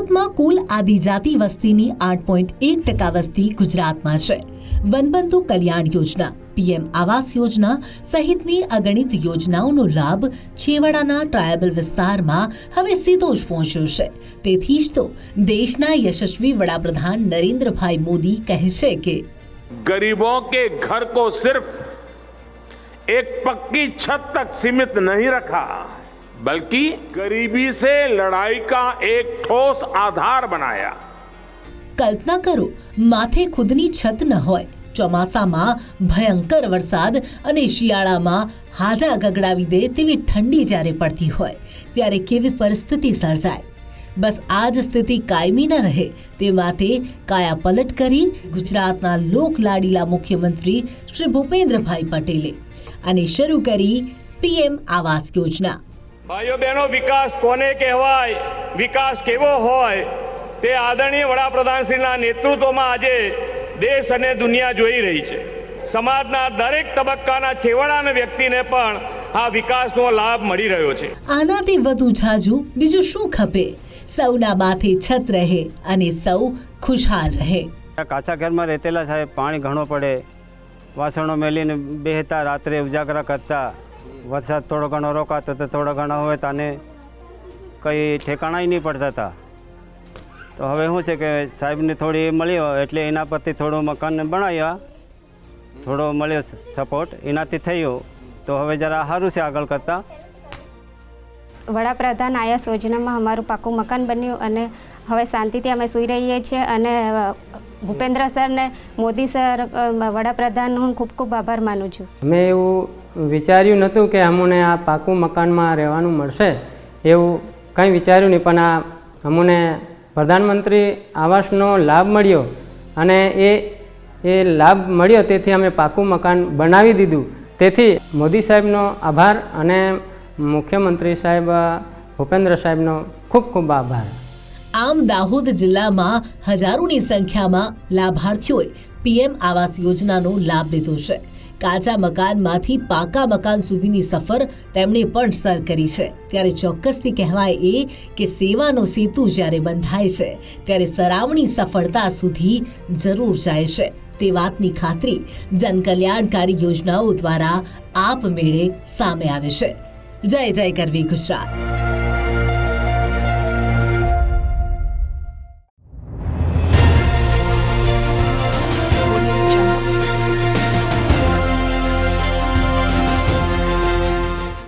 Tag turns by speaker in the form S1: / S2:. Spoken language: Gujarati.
S1: ભારતમાં કુલ આદિજાતિ વસ્તીની 8.1% વસ્તી ગુજરાતમાં છે। વનબંધુ કલ્યાણ યોજના, પીએમ આવાસ યોજના સહિતની અગણિત યોજનાઓનો લાભ છેવાડાના ટ્રાયબલ વિસ્તારમાં હવે સીધો જ પહોંચ્યો છે। તેથી જ તો દેશના યશસ્વી વડાપ્રધાન નરેન્દ્રભાઈ મોદી કહે છે કે
S2: गरीबों के घर को सिर्फ एक पक्की छत तक सीमित नहीं रखा, बल्कि गरीबी से लड़ाई का एक ठोस आधार बनाया।
S1: कल्पना करो, माथे खुदनी छत न होय, ચોમાસામાં ભયંકર વરસાદ અને શિયાળામાં હાજા ગગડાવી દે તેવી ઠંડી જ્યારે પડતી હોય ત્યારે કેવી પરિસ્થિતિ સર્જાય। બસ આ જ સ્થિતિ કાયમી ન રહે તે માટે કાયાપલટ કરી ગુજરાતના લોકલાડીલા મુખ્યમંત્રી શ્રી ભૂપેન્દ્રભાઈ પટેલે અને શરૂ કરી પીએમ આવાસ યોજના।
S3: ભાઈઓ બહેનો, વિકાસ કોને કહેવાય, વિકાસ કેવો હોય તે આદરણીય વડાપ્રધાનશ્રીના નેતૃત્વમાં આજે દેશ અને દુનિયા જોઈ રહી છે। સમાજના દરેક તબક્કાના છેવાડાના વ્યક્તિને પણ આ વિકાસનો લાભ મળી રહ્યો છે।
S1: આનાથી વધુ જાજુ બીજું શું ખપે? સૌના માથે છત રહે અને સૌ ખુશહાલ રહે।
S4: કાચા ઘરમાં રહેતેલા સાહેબ પાણી ઘણો પડે, વાસણો મેલીને બેહતા, રાત્રે ઉજાગરા કરતા, વરસાદ થોડો ઘણો રોકાતો તો થોડો ઘણો હોય તાને કંઈ ઠેકાણા નહીં પડતા હતા। તો હવે શું છે કે સાહેબને થોડી મળ્યો એટલે એના પરથી થોડું મકાન બનાવ્યા, થોડો મળ્યો સપોર્ટ, એનાથી થયો તો હવે જરા સારું છે આગળ કરતાં।
S5: વડાપ્રધાન આવાસ યોજનામાં અમારું પાકું મકાન બન્યું અને હવે શાંતિથી અમે સૂઈ રહીએ છીએ અને ભૂપેન્દ્ર સર ને મોદી સર વડાપ્રધાનનો હું ખૂબ ખૂબ આભાર માનું છું।
S6: મેં એવું વિચાર્યું નહોતું કે અમને આ પાકું મકાનમાં રહેવાનું મળશે, એવું કંઈ વિચાર્યું નહીં, પણ આ અમને પ્રધાનમંત્રી આવાસનો લાભ મળ્યો અને એ લાભ મળ્યો તેથી અમે પાકું મકાન બનાવી દીધું। તેથી મોદી સાહેબનો આભાર અને મુખ્યમંત્રી સાહેબ ભૂપેન્દ્ર સાહેબનો ખૂબ ખૂબ આભાર।
S1: આમ દાહોદ જિલ્લામાં હજારોની સંખ્યામાં લાભાર્થીઓએ પીએમ આવાસ યોજનાનો લાભ લીધો છે। કાચા મકાનમાંથી પાકા મકાન સુધીની સફર તેમણે પણ સર કરી છે। ત્યારે ચોક્કસથી કહેવાય એ કે સેવાનો સેતુ જ્યારે બંધાય છે ત્યારે સરાવણી સફળતા સુધી જરૂર જાય છે। તે વાતની ખાતરી જનકલ્યાણકારી યોજનાઓ દ્વારા આપમેળે સામે આવે છે। જય જય ગરવી ગુજરાત।